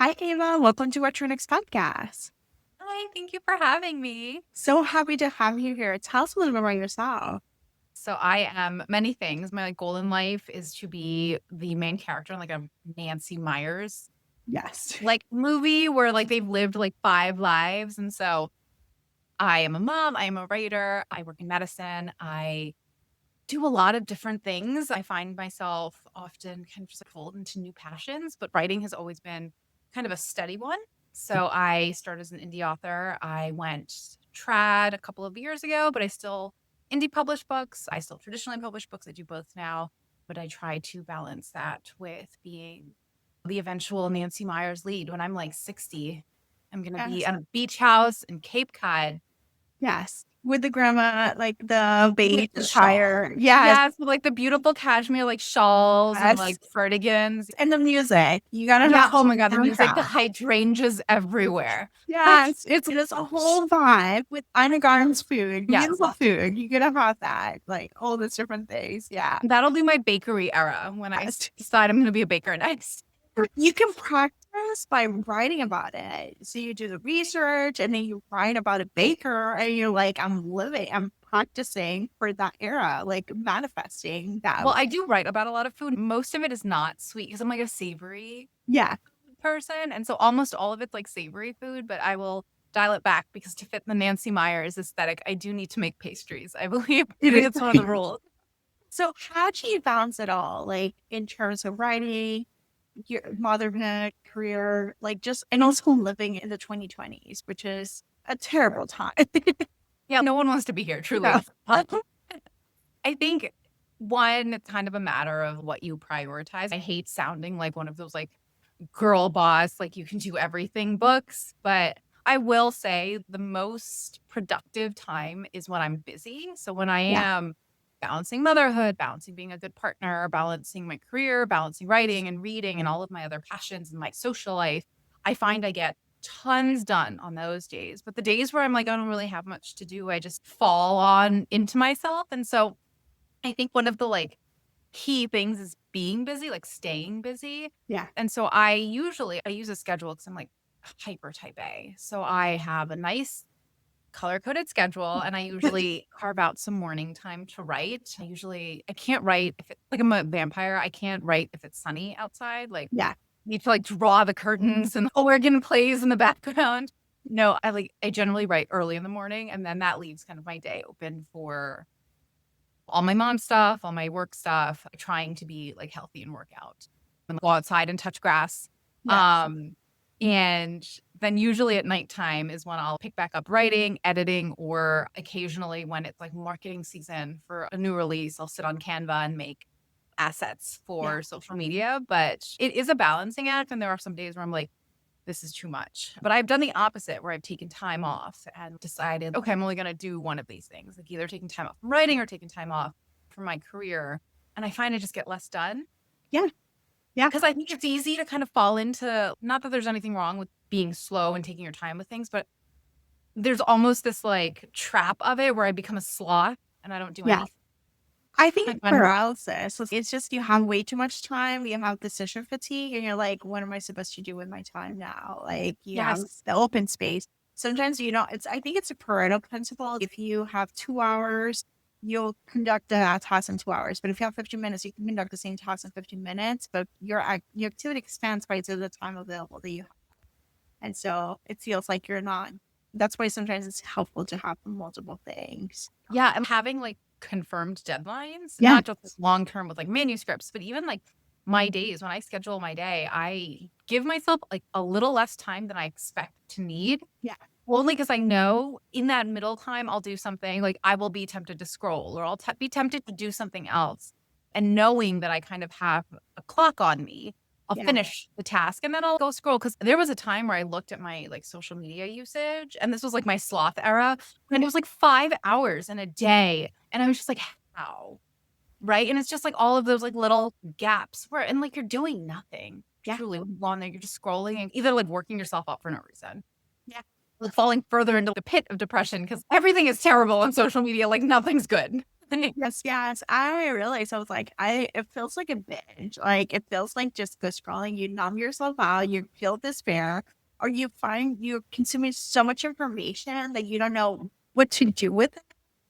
Hi, Ava. Welcome to What's Your Next podcast. Hi, thank you for having me. So happy to have you here. Tell us a little bit about yourself. So I am many things. My goal in life is to be the main character in like a Nancy Myers Yes. like movie where like they've lived like 5 lives. And so I am a mom, I am a writer, I work in medicine, I do a lot of different things. I find myself often kind of just like pulled into new passions, but writing has always been kind of a steady one. So I started as an indie author. I went trad a couple of years ago, but I still indie publish books. I still traditionally publish books. I do both now, but I try to balance that with being the eventual Nancy Myers lead. When I'm like 60, I'm going to be Yes. at a beach house in Cape Cod. Yes. With the grandma, like the beige With the attire. shawl. Yes. Yes, with, like, the beautiful cashmere, like, shawls and, Yes. like, cardigans. And the music. You gotta Yeah, have oh some my god, the music, the soundtrack. hydrangeas everywhere. Yes. It's a whole vibe with Ina Garten's food. Yes. Beautiful food. You gotta have that. Like all these different things. Yeah. That'll be my bakery era when I Yes. decide I'm gonna be a baker next. You can practice by writing about it. So you do the research and then you write about a baker and you're like, I'm practicing for that era, like manifesting that. Well, I do write about a lot of food. Most of it is not sweet because I'm, like, a savory Yeah. person, and so almost all of it's, like, savory food, but I will dial it back because to fit the Nancy Myers aesthetic, I do need to make pastries. I believe It is. it's one of the rules. So how do you balance it all? Like in terms of writing, your motherhood, career, like just, and also living in the 2020s, which is a terrible time. Yeah, no one wants to be here, truly. Yeah. I think one, it's kind of a matter of what you prioritize. I hate sounding like one of those like girl boss, like you can do everything books, but I will say the most productive time is when I'm busy. So when I Yeah. am balancing motherhood, balancing being a good partner, balancing my career, balancing writing and reading and all of my other passions and my social life, I find I get tons done on those days. But the days where I'm like, I don't really have much to do, I just fall on into myself. And so I think one of the like key things is being busy, like staying busy. Yeah. And so I use a schedule because I'm like hyper type A. So I have a nice color-coded schedule and I usually carve out some morning time to write. I can't write if like I'm a vampire. I can't write if it's sunny outside. Like Yeah. need to like draw the curtains and the organ plays in the background. No, I generally write early in the morning and then that leaves kind of my day open for all my mom stuff, all my work stuff, trying to be like healthy and work out and go outside and touch grass. Yes. And then usually at nighttime is when I'll pick back up writing, editing, or occasionally when it's like marketing season for a new release, I'll sit on Canva and make assets for social media. But it is a balancing act. And there are some days where I'm like, this is too much. But I've done the opposite where I've taken time off and decided, okay, I'm only going to do one of these things, like either taking time off from writing or taking time off from my career. And I find I just get less done. Yeah. Yeah. Because I think it's easy to kind of fall into, not that there's anything wrong with being slow and taking your time with things, but there's almost this like trap of it where I become a sloth and I don't do anything. I think paralysis. It's just you have way too much time. You have decision fatigue, and you're like, "What am I supposed to do with my time now?" Like you have the open space. Sometimes you know. I think it's a Pareto principle. If you have 2 hours, you'll conduct the task in 2 hours. But if you have 15 minutes, you can conduct the same task in 15 minutes. But your activity expands by the time available that you have, and so it feels like you're not. That's why sometimes it's helpful to have multiple things. Yeah, I'm having like confirmed deadlines, Yeah. not just long term with like manuscripts, but even like my days when I schedule my day, I give myself like a little less time than I expect to need. Yeah. Only because I know in that middle time, I'll do something like I will be tempted to scroll or I'll be tempted to do something else. And knowing that I kind of have a clock on me, I'll finish the task and then I'll go scroll. Because there was a time where I looked at my like social media usage and this was like my sloth era. And it was like 5 hours in a day. And I was just like, how? Right. And it's just like all of those like little gaps where, and like you're doing nothing. Truly on there. You're just scrolling and either like working yourself up for no reason. Yeah. Like falling further into the pit of depression because everything is terrible on social media. Like nothing's good. Yes, yes. I realized I was like, it feels like a binge. Like it feels like just go scrolling. You numb yourself out, you feel despair, or you find you're consuming so much information that you don't know what to do with it.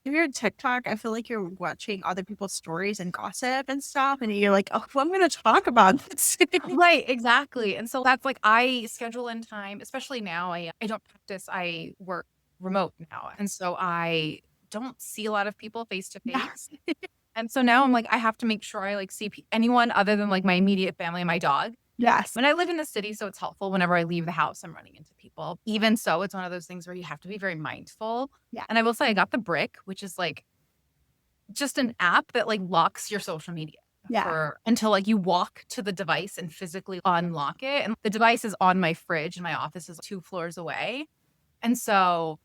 If you're on TikTok, I feel like you're watching other people's stories and gossip and stuff, and you're like, oh, well, I'm gonna talk about this. Right, exactly. And so that's like I schedule in time, especially now. I don't practice. I work remote now. And so I don't see a lot of people face to Yeah. face. And so now I'm like, I have to make sure I like see anyone other than like my immediate family and my dog. Yes. When I live in the city, so it's helpful whenever I leave the house, I'm running into people. Even so, it's one of those things where you have to be very mindful. Yeah. And I will say I got the Brick, which is like just an app that like locks your social media Yeah. for until like you walk to the device and physically unlock it. And the device is on my fridge and my office is 2 floors away. And so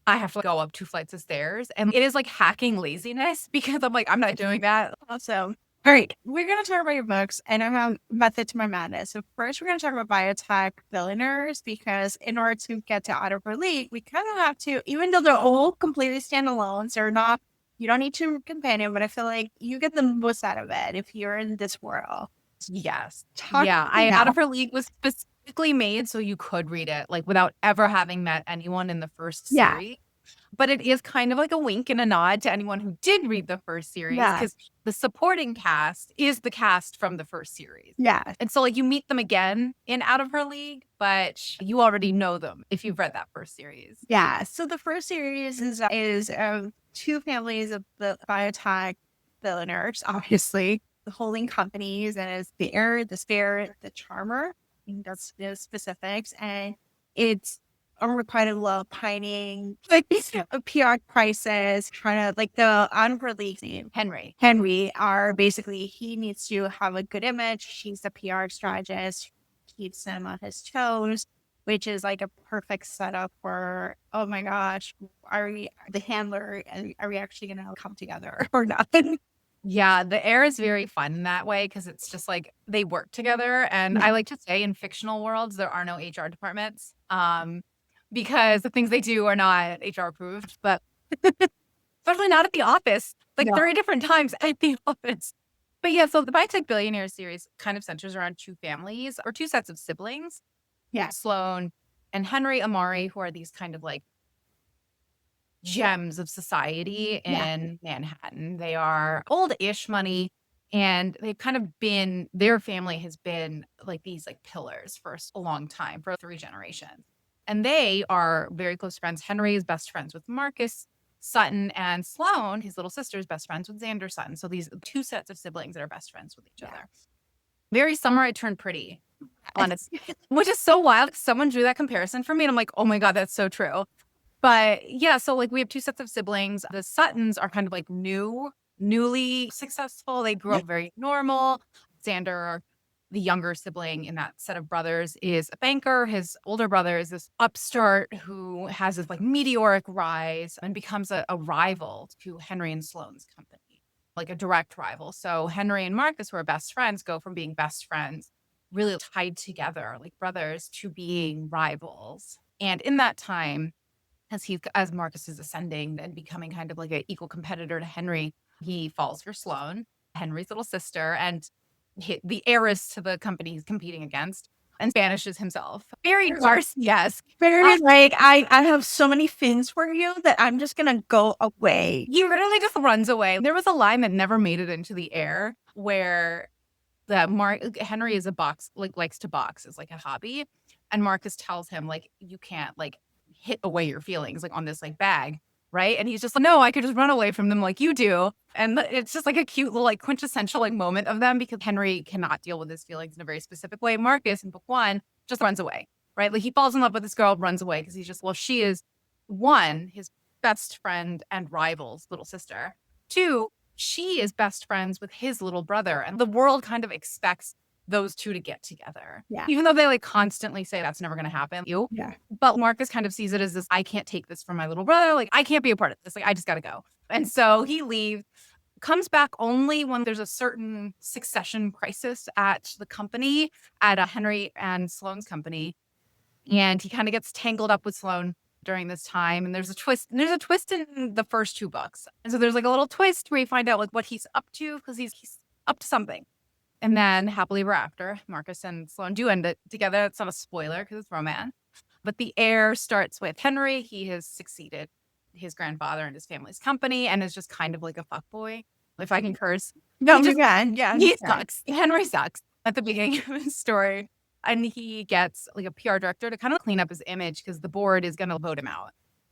I have to go up 2 flights of stairs. And it is like hacking laziness because I'm like, I'm not doing that. Awesome. All right. We're going to talk about your books and I have method to my madness. So first we're going to talk about Biotech Billionaires because in order to get to Out of Her League, we kind of have to, even though they're all completely standalones, they're not, you don't need to companion, but I feel like you get the most out of it if you're in this world. Yes. Talk Yeah. me Out now. of Her League was specifically made so you could read it like without ever having met anyone in the first Yeah. series. But it is kind of like a wink and a nod to anyone who did read the first series Yeah. because the supporting cast is the cast from the first series. Yeah. And so, like, you meet them again in Out of Her League, but you already know them if you've read that first series. Yeah. So the first series is two families of the biotech billionaires, obviously, the holding companies, and it's the heir, the spirit, the charmer. I think that's the specifics. And it's unrequited love, pining, like a PR crisis, trying to like the unreleased name. Henry are basically he needs to have a good image. She's a PR strategist, keeps him on his toes, which is like a perfect setup for, oh my gosh, are we the handler and are we actually going to come together or not? Yeah, the Heir is very fun in that way because it's just like they work together. And I like to say in fictional worlds, there are no HR departments because the things they do are not HR approved, but especially not at the office, like No. 30 different times at the office. But yeah, so the Biotech Billionaires series kind of centers around two families or two sets of siblings. Yeah. Sloan and Henry Amari, who are these kind of like gems of society in Manhattan. They are old-ish money and they've kind of been their family has been like these like pillars for a long time, for 3 generations. And they are very close friends. Henry is best friends with Marcus Sutton and Sloan, his little sister, is best friends with Xander Sutton. So these two sets of siblings that are best friends with each other. Very Summer I Turned Pretty, honestly, which is so wild. Someone drew that comparison for me and I'm like, oh my God, that's so true. But yeah, so like we have two sets of siblings. The Suttons are kind of like newly successful. They grew up very normal. Xander, the younger sibling in that set of brothers, is a banker. His older brother is this upstart who has this like meteoric rise and becomes a rival to Henry and Sloan's company, like a direct rival. So Henry and Marcus, who are best friends, go from being best friends, really tied together like brothers, to being rivals. And in that time, as Marcus is ascending and becoming kind of like an equal competitor to Henry, he falls for Sloan, Henry's little sister, and the heiress to the company he's competing against, and banishes himself. Very Darcy-esque. Very like, I have so many fins for you that I'm just going to go away. He literally just runs away. There was a line that never made it into the air where Henry is likes to box as like a hobby. And Marcus tells him like, you can't like hit away your feelings like on this like bag. Right. And he's just like, no, I could just run away from them like you do. And it's just like a cute little like quintessential like moment of them because Henry cannot deal with his feelings in a very specific way. Marcus in book 1 just runs away. Right. Like he falls in love with this girl, runs away because he's just, well, she is 1, his best friend and rival's little sister. 2, she is best friends with his little brother. And the world kind of expects those two to get together. Yeah. Even though they like constantly say that's never going to happen. Yeah. But Marcus kind of sees it as this, I can't take this from my little brother. Like, I can't be a part of this. Like, I just got to go. And so he leaves, comes back only when there's a certain succession crisis at the company, at Henry and Sloan's company. And he kind of gets tangled up with Sloan during this time. And there's a twist. And there's a twist in the first two books. And so there's like a little twist where you find out like what he's up to because he's up to something. And then happily ever after, Marcus and Sloan do end it together. It's not a spoiler because it's romance. But the heir starts with Henry. He has succeeded his grandfather and his family's company and is just kind of like a fuckboy, if I can curse. No, you can. Yeah. He sucks. Henry sucks at the beginning of his story. And he gets like a PR director to kind of clean up his image because the board is going to vote him out.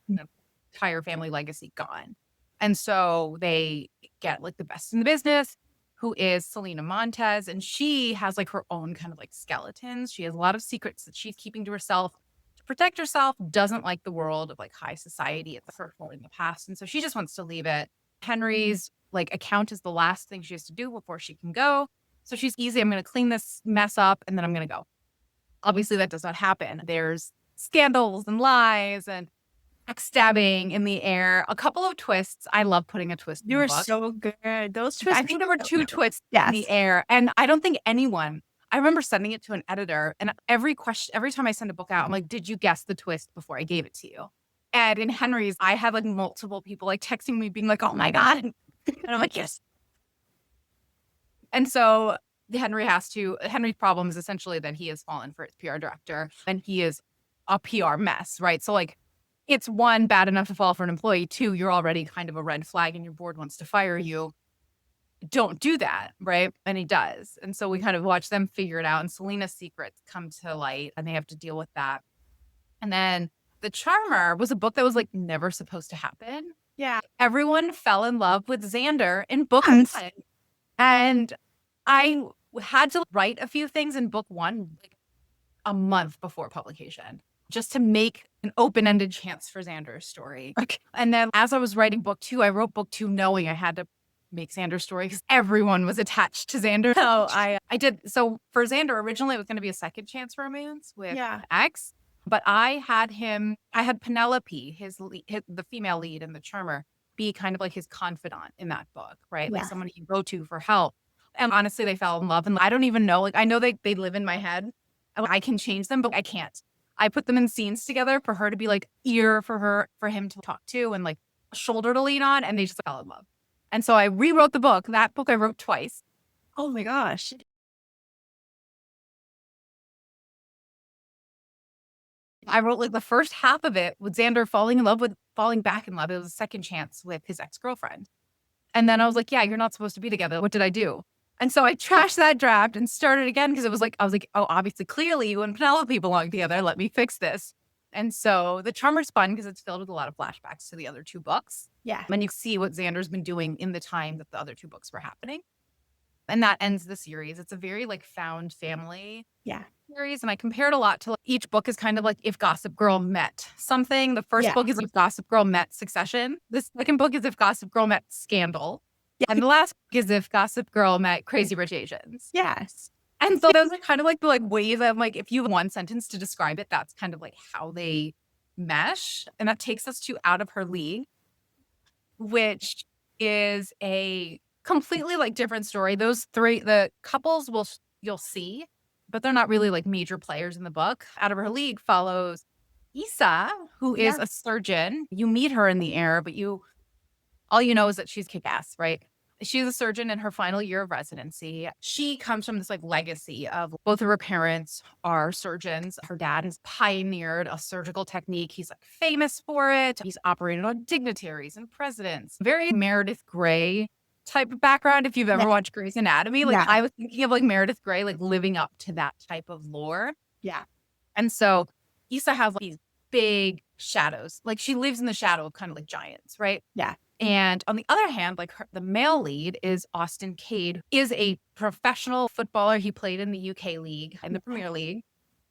The entire family legacy gone. And so they get like the best in the business, who is Selena Montez. And she has like her own kind of like skeletons. She has a lot of secrets that she's keeping to herself to protect herself, doesn't like the world of like high society. It's hurtful in the past. And so she just wants to leave it. Henry's like account is the last thing she has to do before she can go. So she's easy. I'm going to clean this mess up and then I'm going to go. Obviously, that does not happen. There's scandals and lies and backstabbing in the air. A couple of twists. I love putting a twist in You the were book. so good. Those twists. I think there were two twists in the air. And I don't think anyone, I remember sending it to an editor. And every time I send a book out, I'm like, did you guess the twist before I gave it to you? And in Henry's, I had like multiple people like texting me being like, oh my God. And I'm like, yes. And so Henry's problem is essentially that he has fallen for his PR director and he is a PR mess, right? So like it's one, bad enough to fall for an employee. Two, you're already kind of a red flag and your board wants to fire you. Don't do that, right? And he does. And so we kind of watch them figure it out and Selena's secrets come to light and they have to deal with that. And then The Charmer was a book that was like never supposed to happen. Yeah. Everyone fell in love with Xander in book one. And I had to write a few things in book one like a month before publication just to make an open-ended chance for Xander's story. Okay. And then as I was writing book two, I wrote book two knowing I had to make Xander's story because everyone was attached to Xander. So I did. So for Xander, originally it was going to be a second chance romance with X, but I had Penelope, the female lead in The Charmer, be kind of like his confidant in that book, right? Like someone he go to for help. And honestly, they fell in love. And I don't even know, like, I know they live in my head. I can change them, but I can't. I put them in scenes together for her to be like ear for him to talk to and like a shoulder to lean on. And they just fell in love. And so I rewrote the book. That book I wrote twice. Oh my gosh. I wrote like the first half of it with Xander falling back in love. It was a second chance with his ex-girlfriend. And then I was like, yeah, you're not supposed to be together. What did I do? And so I trashed that draft and started again because I was like, oh, obviously, clearly you and Penelope belong together. Let me fix this. And so The Charmer's fun because it's filled with a lot of flashbacks to the other two books. Yeah. And you see what Xander's been doing in the time that the other two books were happening. And that ends the series. It's a very like found family series. And I compared a lot to like, each book is kind of like if Gossip Girl met something. The first book is if Gossip Girl met Succession. The second book is if Gossip Girl met Scandal. Yeah. And the last book is if Gossip Girl met Crazy Rich Asians. Yes. And so those are kind of like the like ways of like if you have one sentence to describe it, that's kind of like how they mesh. And that takes us to Out of Her League, which is a completely like different story. Those three, the couples you'll see, but they're not really like major players in the book. Out of Her League follows Issa, who is a surgeon. You meet her in the air, but all you know is that she's kick-ass, right? She's a surgeon in her final year of residency. She comes from this like legacy of both of her parents are surgeons. Her dad has pioneered a surgical technique. He's like famous for it. He's operated on dignitaries and presidents. Very Meredith Grey type of background. If you've ever watched Grey's Anatomy, like I was thinking of like Meredith Grey, like living up to that type of lore. Yeah. And so Issa has like, these big shadows. Like she lives in the shadow of kind of like giants, right? Yeah. And on the other hand, like the male lead is Austin Cade, is a professional footballer. He played in the UK League and the Premier League.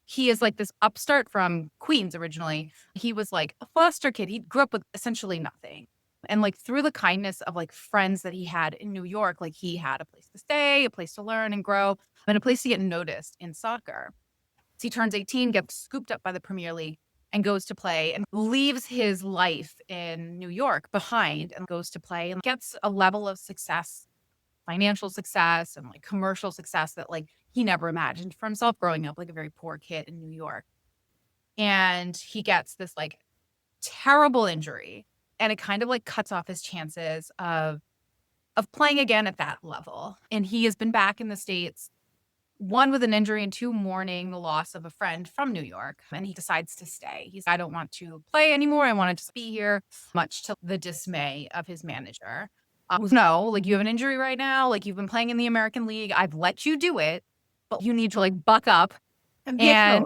He is like this upstart from Queens originally. He was like a foster kid. He grew up with essentially nothing. And like through the kindness of like friends that he had in New York, like he had a place to stay, a place to learn and grow, and a place to get noticed in soccer. So he turns 18, gets scooped up by the Premier League, and goes to play and leaves his life in New York behind and goes to play and gets a level of success, financial success and like commercial success that like he never imagined for himself growing up like a very poor kid in New York. And he gets this like terrible injury. And it kind of like cuts off his chances of playing again at that level. And he has been back in the States, one with an injury and two mourning the loss of a friend from New York. And he decides to stay. He's, I don't want to play anymore. I want to just be here, much to the dismay of his manager. No, like, you have an injury right now. Like, you've been playing in the American League. I've let you do it, but you need to like buck up And and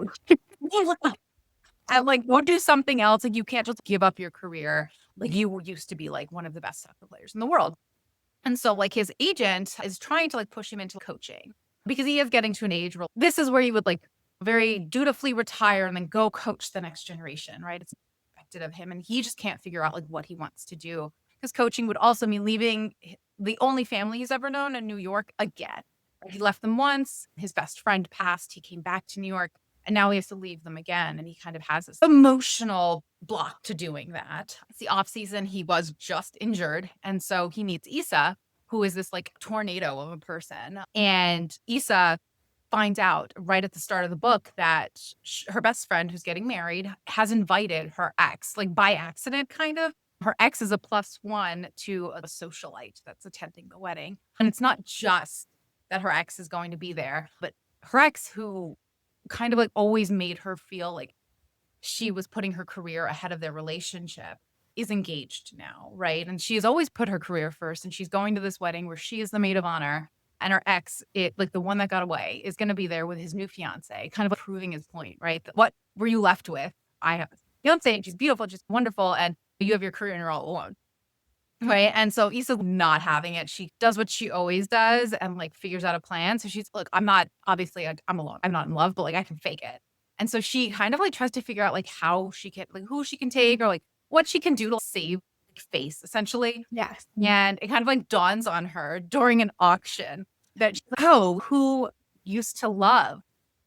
and like go do something else. Like, you can't just give up your career. Like, you used to be like one of the best soccer players in the world. And so like his agent is trying to like push him into coaching because he is getting to an age where this is where he would like very dutifully retire and then go coach the next generation, right? It's expected of him. And he just can't figure out like what he wants to do, because coaching would also mean leaving the only family he's ever known in New York again. Right? He left them once. His best friend passed. He came back to New York. And now he has to leave them again. And he kind of has this emotional block to doing that. It's the off season. He was just injured. And so he meets Issa, who is this like tornado of a person. And Issa finds out right at the start of the book that her best friend, who's getting married, has invited her ex, like by accident, kind of. Her ex is a +1 to a socialite that's attending the wedding. And it's not just that her ex is going to be there, but her ex, who kind of like always made her feel like she was putting her career ahead of their relationship, is engaged now, right? And she has always put her career first, and she's going to this wedding where she is the maid of honor, and her ex, like the one that got away, is going to be there with his new fiance, kind of proving his point, right? What were you left with? I have a fiance, and she's beautiful, just wonderful, and you have your career and you're all alone. Right. And so Issa's not having it. She does what she always does and like figures out a plan. So she's, look, I'm not, obviously I'm alone. I'm not in love, but like I can fake it. And so she kind of like tries to figure out like how she can, like who she can take or like what she can do to save like, face essentially. Yes. And it kind of like dawns on her during an auction that she's like, oh, who used to love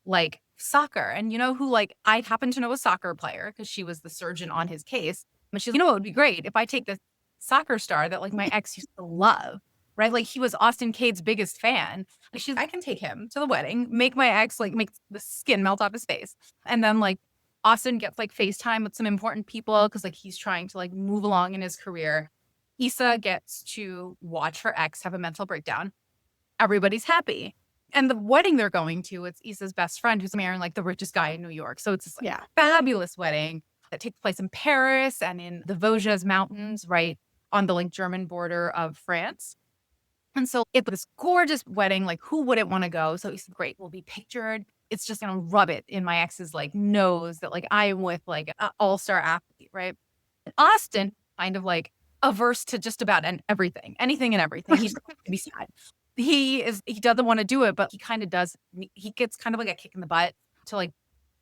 like soccer? And you know who, like, I happen to know a soccer player because she was the surgeon on his case. But she's, you know, it would be great if I take this soccer star that like my ex used to love, right? Like he was Austin Cade's biggest fan. Like she's, I can take him to the wedding, make my ex like make the skin melt off his face. And then like Austin gets like FaceTime with some important people because like he's trying to like move along in his career. Issa gets to watch her ex have a mental breakdown. Everybody's happy. And the wedding they're going to, it's Issa's best friend who's marrying like the richest guy in New York. So it's this like, fabulous wedding that takes place in Paris and in the Vosges Mountains, right on the like German border of France. And so it's this gorgeous wedding. Like, who wouldn't want to go? So he's great. We'll be pictured. It's just going to rub it in my ex's like nose that like I am with like an all-star athlete, right? And Austin kind of like averse to just about everything, anything and everything. He's going to be sad. He doesn't want to do it, but he kind of does. He gets kind of like a kick in the butt to like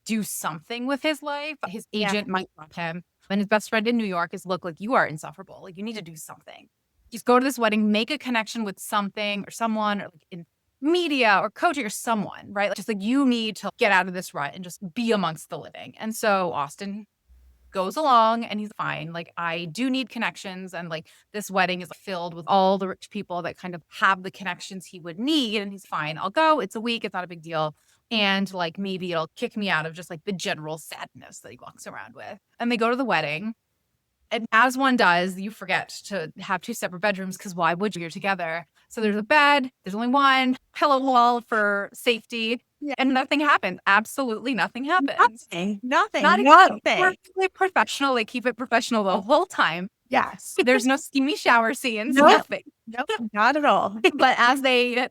do something with his life. His agent might drop him. And his best friend in New York is, look, like you are insufferable. Like you need to do something. Just go to this wedding, make a connection with something or someone or like in media or coaching or someone, right? Like, just like you need to get out of this rut and just be amongst the living. And so Austin goes along and he's fine. Like, I do need connections. And like this wedding is filled with all the rich people that kind of have the connections he would need. And he's fine. I'll go. It's a week. It's not a big deal. And like maybe it'll kick me out of just like the general sadness that he walks around with. And they go to the wedding. And as one does, you forget to have two separate bedrooms because why would you? You're together. So there's a bed, there's only one pillow wall for safety, and nothing happens. Absolutely nothing happens. Nothing. Perfectly professional. They keep it professional the whole time. Yes. There's no steamy shower scenes. Nothing. Nope, not at all. But as they,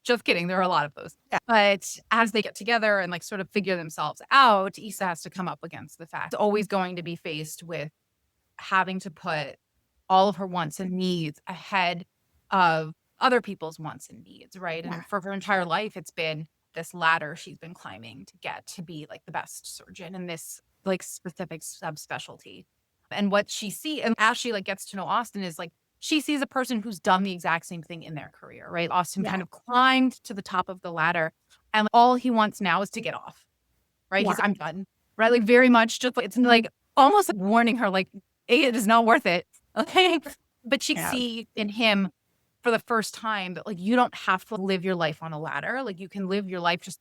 just kidding, there are a lot of those. Yeah. But as they get together and like sort of figure themselves out, Issa has to come up against the fact it's always going to be faced with having to put all of her wants and needs ahead of other people's wants and needs, right? And for her entire life, it's been this ladder she's been climbing to get to be like the best surgeon in this like specific subspecialty. And what she sees, and as she like gets to know Austin, is like she sees a person who's done the exact same thing in their career, right? Austin kind of climbed to the top of the ladder, and all he wants now is to get off, right? He's, I'm done, right? Like very much just it's like almost like warning her, like it is not worth it, okay? But she see in him for the first time that like you don't have to live your life on a ladder. Like you can live your life just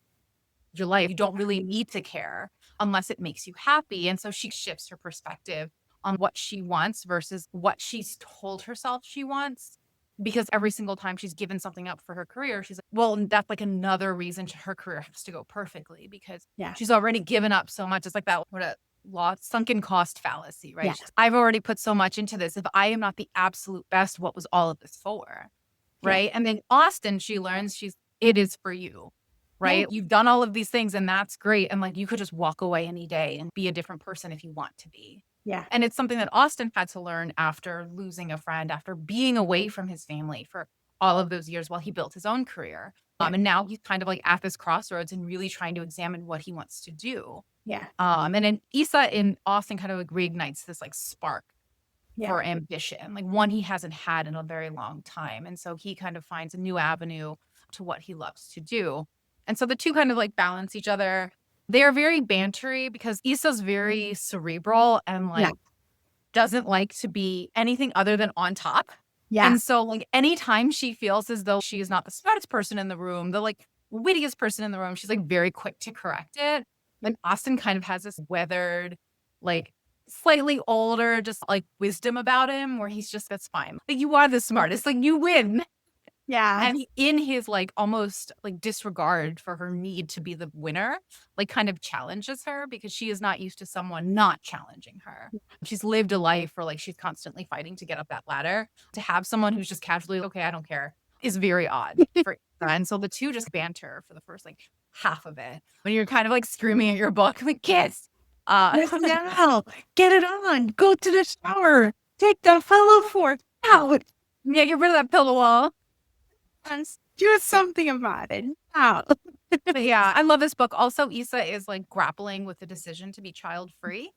your life. You don't really need to care unless it makes you happy. And so she shifts her perspective on what she wants versus what she's told herself she wants. Because every single time she's given something up for her career, she's like, well, that's like another reason her career has to go perfectly because Yeah. she's already given up so much. It's like that, what a sunken cost fallacy, right? Yeah. I've already put so much into this. If I am not the absolute best, what was all of this for? Yeah. Right. And then Austin, she learns it is for you. Right. Yeah. You've done all of these things and that's great. And like you could just walk away any day and be a different person if you want to be. Yeah. And it's something that Austin had to learn after losing a friend, after being away from his family for all of those years while he built his own career. Yeah. And now he's kind of like at this crossroads and really trying to examine what he wants to do. Yeah. And then Issa in Austin kind of like reignites this like spark Yeah. for ambition, like one he hasn't had in a very long time. And so he kind of finds a new avenue to what he loves to do. And so the two kind of like balance each other. They are very bantery because Issa's very cerebral and like doesn't like to be anything other than on top. Yeah. And so like anytime she feels as though she is not the smartest person in the room, the like wittiest person in the room, she's like very quick to correct it. And Austin kind of has this weathered, like slightly older, just like wisdom about him where he's just, that's fine. Like you are the smartest, like you win. Yeah. And in his like almost like disregard for her need to be the winner, like kind of challenges her because she is not used to someone not challenging her. She's lived a life where like she's constantly fighting to get up that ladder. To have someone who's just casually, okay, I don't care, is very odd for Issa. And so the two just banter for the first like half of it. When you're kind of like screaming at your book, like, kiss. Now, get it on. Go to the shower. Take the pillow fort out. Yeah, get rid of that pillow wall. And do something about it. Out. But yeah, I love this book. Also, Issa is like grappling with the decision to be child free.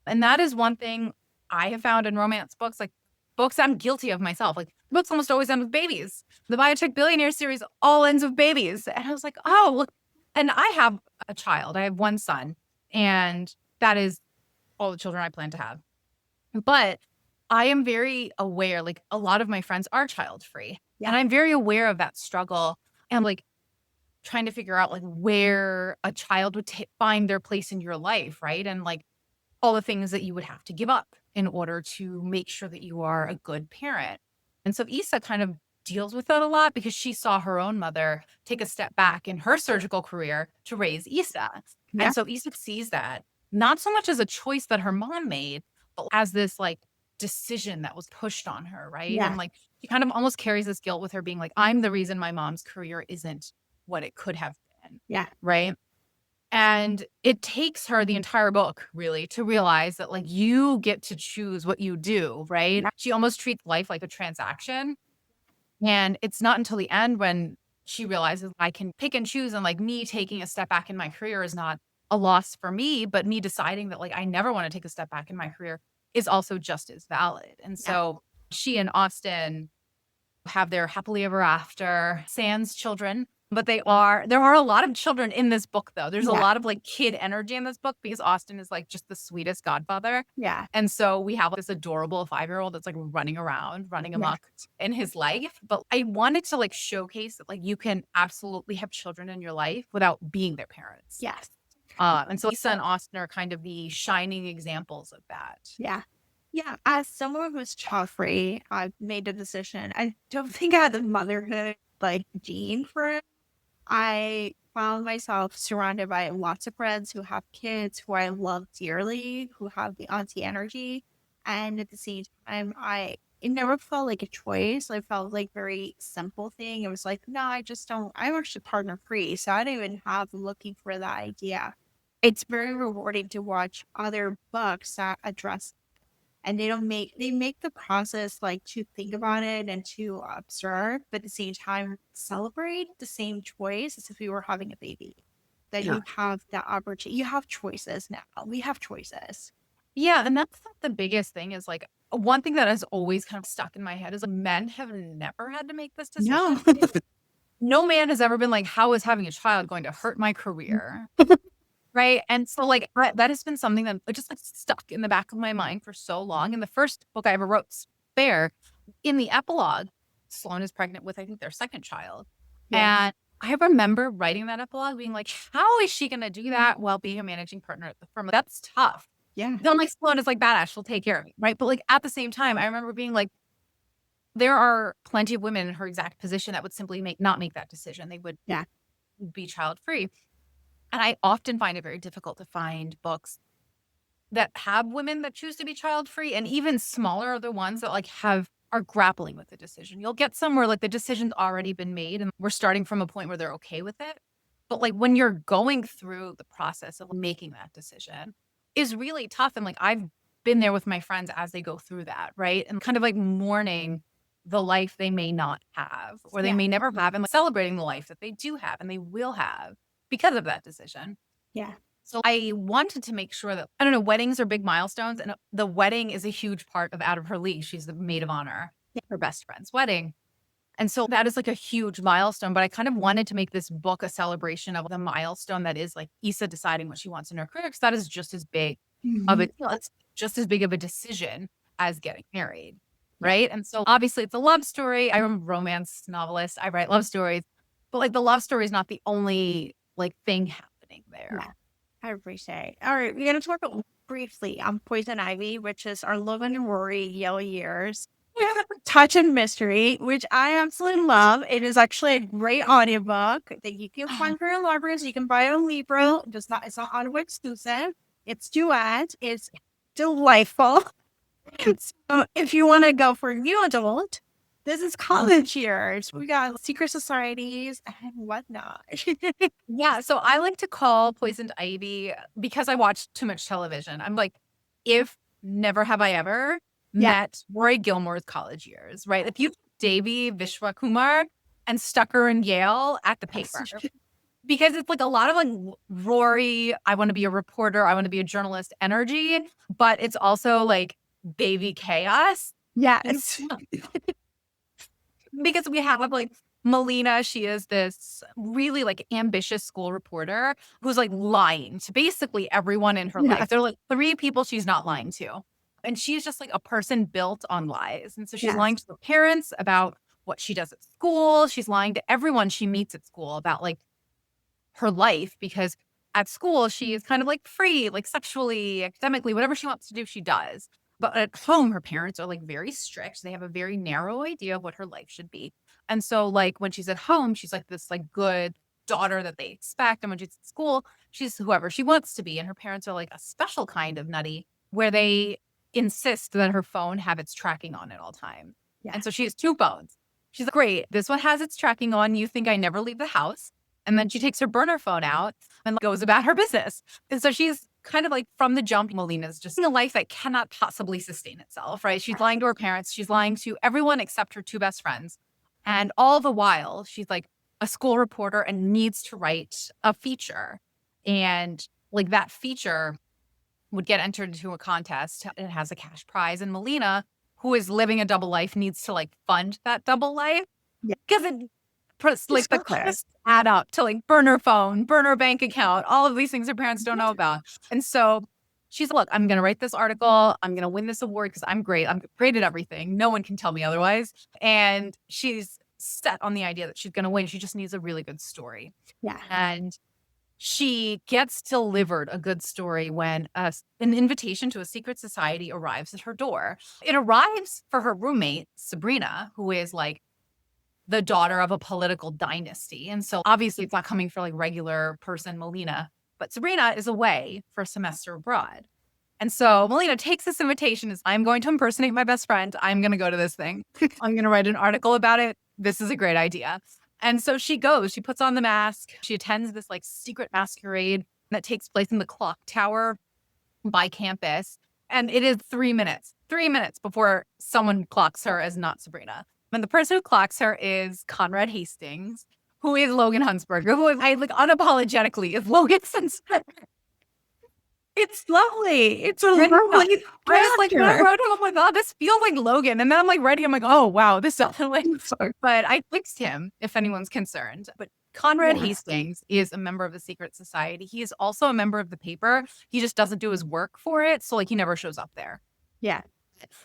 And that is one thing I have found in romance books, like books I'm guilty of myself. Like books almost always end with babies. The Biotech Billionaires series all ends with babies. And I was like, oh, look. And I have a child. I have one son. And that is all the children I plan to have. But I am very aware, like a lot of my friends are child free. Yeah. And I'm very aware of that struggle and like trying to figure out like where a child would find their place in your life, right? And like all the things that you would have to give up in order to make sure that you are a good parent. And so Issa kind of deals with that a lot because she saw her own mother take a step back in her surgical career to raise Issa. Yeah. And so Issa sees that not so much as a choice that her mom made, but as this like decision that was pushed on her, right? Yeah. And like she kind of almost carries this guilt with her being like, I'm the reason my mom's career isn't what it could have been. Yeah. Right. And it takes her the entire book really to realize that like you get to choose what you do, right? Yeah. She almost treats life like a transaction. And it's not until the end when she realizes I can pick and choose and like me taking a step back in my career is not a loss for me, but me deciding that like I never want to take a step back in my career is also just as valid. And so she and Austin have their happily ever after sans children, but there are a lot of children in this book though. There's a lot of like kid energy in this book because Austin is like just the sweetest godfather. Yeah. And so we have this adorable 5-year-old that's like running around, running amok in his life. But I wanted to like showcase that like you can absolutely have children in your life without being their parents. Yes. And so Issa and Austin are kind of the shining examples of that. Yeah. Yeah. As someone who's child free, I've made a decision. I don't think I had the motherhood like gene for it. I found myself surrounded by lots of friends who have kids who I love dearly, who have the auntie energy. And at the same time, it never felt like a choice. It felt like very simple thing. It was like, no, I just don't, I'm actually partner free. So I don't even have looking for that idea. It's very rewarding to watch other books that address and they make the process like to think about it and to observe, but at the same time celebrate the same choice as if we were having a baby. That you have that opportunity. You have choices now. We have choices. Yeah, and that's like the biggest thing is like one thing that has always kind of stuck in my head is like men have never had to make this decision. No. No man has ever been like, how is having a child going to hurt my career? Right. And so like that has been something that just like stuck in the back of my mind for so long. And the first book I ever wrote, Fair, in the epilogue, Sloan is pregnant with, I think, their second child. Yeah. And I remember writing that epilogue being like, how is she going to do that while being a managing partner at the firm? That's tough. Yeah. Then like Sloan is like badass, she'll take care of me, right? But like at the same time, I remember being like, there are plenty of women in her exact position that would simply not make that decision. They would Yeah. be child free. And I often find it very difficult to find books that have women that choose to be child free, and even smaller are the ones that like are grappling with the decision. You'll get somewhere like the decision's already been made and we're starting from a point where they're okay with it. But like when you're going through the process of making that decision is really tough. And like I've been there with my friends as they go through that, right? And kind of like mourning the life they may not have or they Yeah. may never have, and like celebrating the life that they do have and they will have because of that decision. Yeah. So I wanted to make sure that, I don't know, weddings are big milestones, and the wedding is a huge part of Out of Her League. She's the maid of honor, her best friend's wedding. And so that is like a huge milestone, but I kind of wanted to make this book a celebration of the milestone that is like Issa deciding what she wants in her career, because that is just as big of Mhm. it. It's just as big of a decision as getting married, Yeah. right? And so obviously it's a love story. I'm a romance novelist. I write love stories, but like the love story is not the only like thing happening there. Yeah. I appreciate. All right, we're gonna talk briefly on Poison Ivy, which is our Logan and Rory Yale years. We have a touch of mystery, which I absolutely love. It is actually a great audiobook that you can find for your libraries. You can buy it on Libro. It's not audio exclusive. It's duet. It's delightful. So if you want to go for a new adult, this is college years. We got secret societies and whatnot. Yeah, so I like to call Poisoned Ivy, because I watched too much television. I'm like, if never have I ever Yeah. met Rory Gilmore's college years, right? If you Davy Vishwakumar and stuck her in Yale at the paper, because it's like a lot of like Rory, I want to be a reporter, I want to be a journalist energy, but it's also like baby chaos. Yes. Because we have like Malena, she is this really like ambitious school reporter who's like lying to basically everyone in her life. Yes. There are like 3 people she's not lying to. And she's just like a person built on lies. And so she's lying Yes. to her parents about what she does at school. She's lying to everyone she meets at school about like her life, because at school she is kind of like free, like sexually, academically, whatever she wants to do, she does. But at home, her parents are like very strict. They have a very narrow idea of what her life should be. And so like when she's at home, she's like this like good daughter that they expect. And when she's at school, she's whoever she wants to be. And her parents are like a special kind of nutty where they insist that her phone have its tracking on at all times. Yeah. And so she has 2 phones. She's like, great, this one has its tracking on. You think I never leave the house. And then she takes her burner phone out and goes about her business. And so she's kind of like from the jump, Melena's just in a life that cannot possibly sustain itself, right? She's lying to her parents. She's lying to everyone except her 2 best friends. And all the while, she's like a school reporter and needs to write a feature. And like that feature would get entered into a contest. It has a cash prize. And Malena, who is living a double life, needs to like fund that double life. Yeah. Because like the costs add up to like burner phone, burner bank account, all of these things her parents don't know about. And so she's like, look, I'm going to write this article. I'm going to win this award because I'm great. I'm great at everything. No one can tell me otherwise. And she's set on the idea that she's going to win. She just needs a really good story. Yeah. And she gets delivered a good story when an invitation to a secret society arrives at her door. It arrives for her roommate, Sabrina, who is like the daughter of a political dynasty. And so obviously it's not coming for like regular person Malena, but Sabrina is away for a semester abroad. And so Malena takes this invitation as I'm going to impersonate my best friend. I'm going to go to this thing. I'm going to write an article about it. This is a great idea. And so she goes, she puts on the mask. She attends this like secret masquerade that takes place in the clock tower by campus. And it is 3 minutes before someone clocks her as not Sabrina. And the person who clocks her is Conrad Hastings, who is Logan Huntsberger, who is, I like unapologetically is Logan Huntsberger. It's lovely. It's a lovely I was like, when I wrote it, I'm like, oh, this feels like Logan. And then I'm like writing, I'm like, oh, wow, this sounds like. But I fixed him, if anyone's concerned. But Conrad Hastings is a member of the secret society. He is also a member of the paper. He just doesn't do his work for it. So like he never shows up there. Yeah.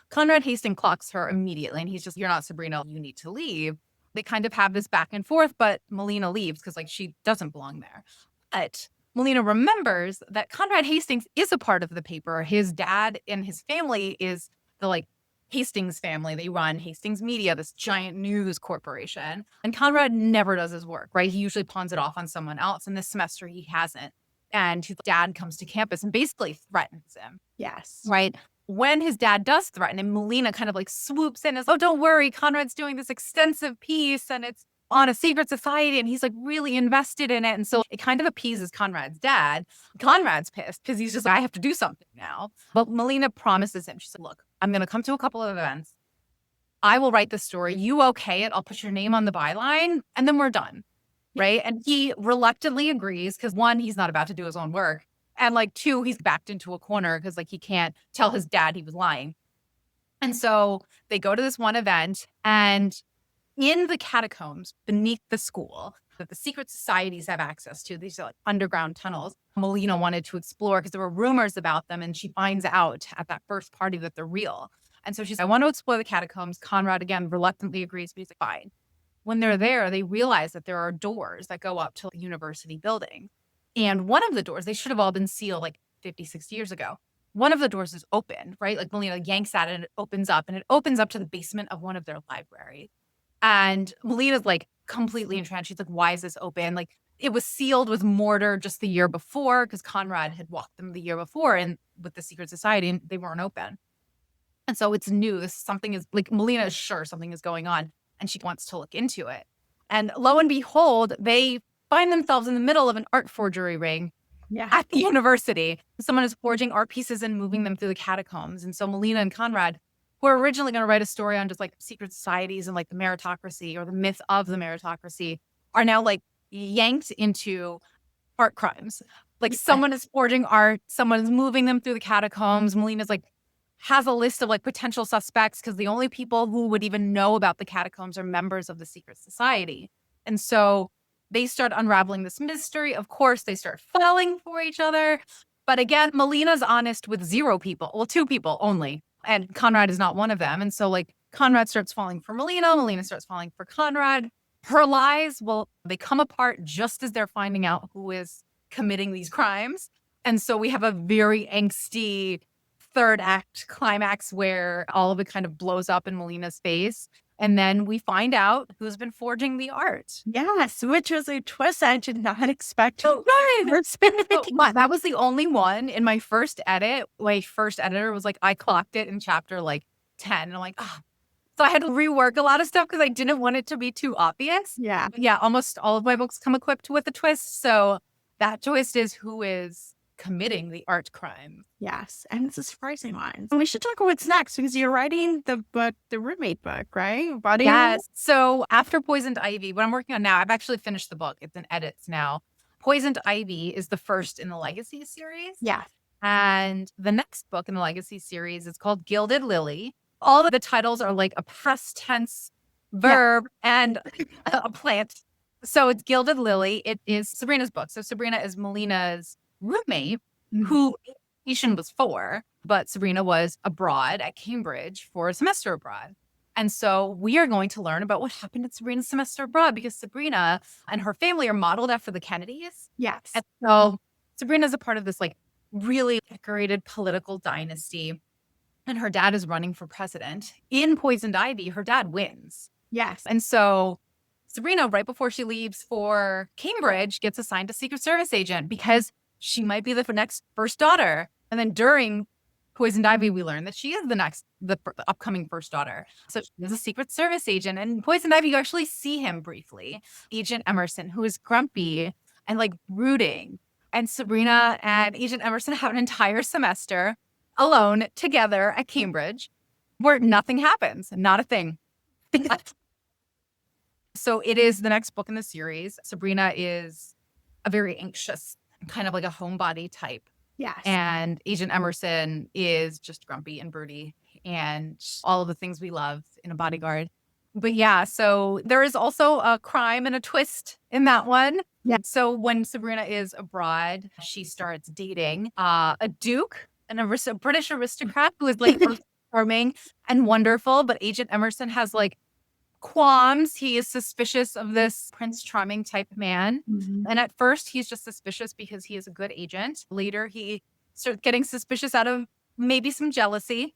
Conrad Hastings clocks her immediately. And he's just, you're not Sabrina. You need to leave. They kind of have this back and forth, but Malena leaves because like she doesn't belong there. But Malena remembers that Conrad Hastings is a part of the paper. His dad and his family is the like Hastings family. They run Hastings Media, this giant news corporation. And Conrad never does his work, right? He usually pawns it off on someone else. And this semester he hasn't. And his dad comes to campus and basically threatens him. Yes. Right. When his dad does threaten him, Malena kind of like swoops in and is, oh, don't worry. Conrad's doing this extensive piece and it's on a secret society and he's like really invested in it. And so it kind of appeases Conrad's dad. Conrad's pissed because he's just like, I have to do something now. But Malena promises him, she said, look, I'm going to come to a couple of events. I will write the story. You okay it. I'll put your name on the byline and then we're done. Right. And he reluctantly agrees because one, he's not about to do his own work. And like two, he's backed into a corner because like he can't tell his dad he was lying. And so they go to this one event and in the catacombs beneath the school that the secret societies have access to, these are like underground tunnels, Malena wanted to explore because there were rumors about them. And she finds out at that first party that they're real. And so she's like, I want to explore the catacombs. Conrad, again, reluctantly agrees, but he's like, fine. When they're there, they realize that there are doors that go up to the university building. And one of the doors, they should have all been sealed like 50, 60 years ago. One of the doors is open, right? Like Malena yanks at it and it opens up to the basement of one of their libraries. And Malena's like completely entranced. She's like, why is this open? Like it was sealed with mortar just the year before because Conrad had walked them the year before and with the secret society and they weren't open. And so it's new. Something is like Malena is sure something is going on and she wants to look into it. And lo and behold, they find themselves in the middle of an art forgery ring at the university. Someone is forging art pieces and moving them through the catacombs. And so Malena and Conrad, who are originally going to write a story on just like secret societies and like the meritocracy or the myth of the meritocracy, are now like yanked into art crimes. Like someone is forging art, someone is moving them through the catacombs. Malena's like has a list of like potential suspects because the only people who would even know about the catacombs are members of the secret society. And so they start unraveling this mystery. Of course, they start falling for each other. But again, Malena's honest with zero people. Well, two people only. And Conrad is not one of them. And so like Conrad starts falling for Malena. Malena starts falling for Conrad. Her lies, well, they come apart just as they're finding out who is committing these crimes. And so we have a very angsty third act climax where all of it kind of blows up in Malena's face. And then we find out who's been forging the art. Yes, which was a twist I did not expect. Oh, right. That was the only one in my first edit. My first editor was like, I clocked it in chapter like 10. And I'm like, oh. So I had to rework a lot of stuff because I didn't want it to be too obvious. Yeah. But yeah, almost all of my books come equipped with a twist. So that twist is who is committing the art crime. Yes, and it's a surprising one. And we should talk about what's next because you're writing the book, the roommate book, right? Yes. So after Poisoned Ivy, what I'm working on now, I've actually finished the book. It's in edits now. Poisoned Ivy is the first in the Legacy series. Yeah. And the next book in the Legacy series is called Gilded Lilly. All of the titles are like a past tense verb and a plant. So it's Gilded Lilly. It is Sabrina's book. So Sabrina is Malena's roommate who education was for, but Sabrina was abroad at Cambridge for a semester abroad. And so we are going to learn about what happened at Sabrina's semester abroad because Sabrina and her family are modeled after the Kennedys. Yes. And so Sabrina's a part of this like really decorated political dynasty. And her dad is running for president. In Poisoned Ivy, her dad wins. Yes. And so Sabrina, right before she leaves for Cambridge, gets assigned a Secret Service agent because she might be the next first daughter. And then during Poisoned Ivy, we learn that she is the upcoming first daughter. So she is a Secret Service agent. And in Poisoned Ivy, you actually see him briefly. Agent Emerson, who is grumpy and like brooding. And Sabrina and Agent Emerson have an entire semester alone together at Cambridge where nothing happens, not a thing. So it is the next book in the series. Sabrina is a very anxious, kind of like a homebody type. Yes. And Agent Emerson is just grumpy and broody and all of the things we love in a bodyguard. But yeah, so there is also a crime and a twist in that one. Yeah. So when Sabrina is abroad, she starts dating a duke, a British aristocrat who is like charming and wonderful. But Agent Emerson has like qualms. He is suspicious of this Prince Charming type man. And at first, he's just suspicious because he is a good agent. Later, he starts getting suspicious out of maybe some jealousy.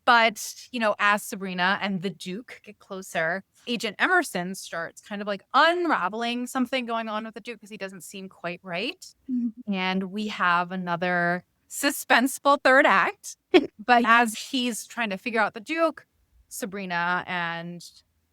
But, as Sabrina and the Duke get closer, Agent Emerson starts kind of like unraveling something going on with the Duke because he doesn't seem quite right. And we have another suspenseful third act. But as he's trying to figure out the Duke, Sabrina and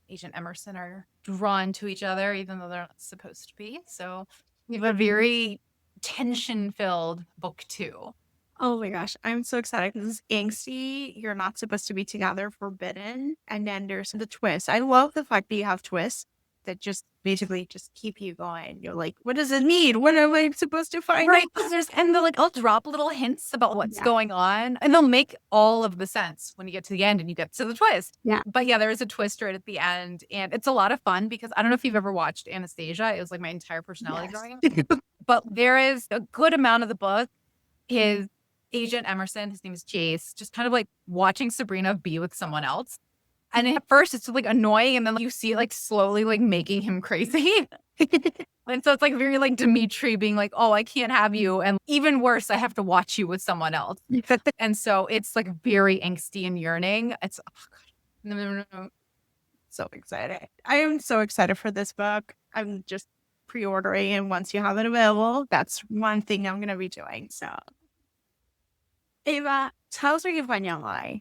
Agent Emerson are drawn to each other, even though they're not supposed to be. So we have a very tension-filled book 2. Oh my gosh, I'm so excited because it's angsty. You're not supposed to be together, forbidden. And then there's the twist. I love the fact that you have twists that just basically just keep you going. You're like, what does it mean? What am I supposed to find Right. out? And they'll I'll drop little hints about what's going on. And they'll make all of the sense when you get to the end and you get to the twist. Yeah. But yeah, there is a twist right at the end. And it's a lot of fun because I don't know if you've ever watched Anastasia. It was like my entire personality growing up. But there is a good amount of the book is Agent Emerson, his name is Jace, just kind of like watching Sabrina be with someone else. And at first it's like annoying. And then you see it like slowly like making him crazy. And so it's like very like Dimitri being like, oh, I can't have you. And even worse, I have to watch you with someone else. And so it's like very angsty and yearning. It's, oh God. No. So excited. I am so excited for this book. I'm just pre-ordering. And once you have it available, that's one thing I'm going to be doing. So, Ava, tell us where you can find you online.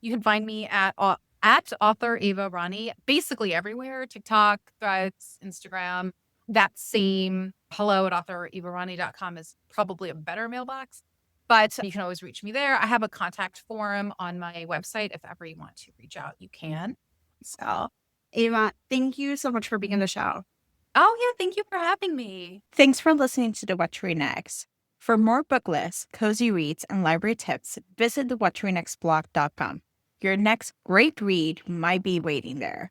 You can find me at author Ava Rani, basically everywhere, TikTok, Threads, Instagram. That same hello at authoravarani.com is probably a better mailbox, but you can always reach me there. I have a contact form on my website. If ever you want to reach out, you can. So, Ava, thank you so much for being on the show. Oh, yeah. Thank you for having me. Thanks for listening to the What to Read Next. For more book lists, cozy reads, and library tips, visit the whattoreadnextblog.com. Your next great read might be waiting there.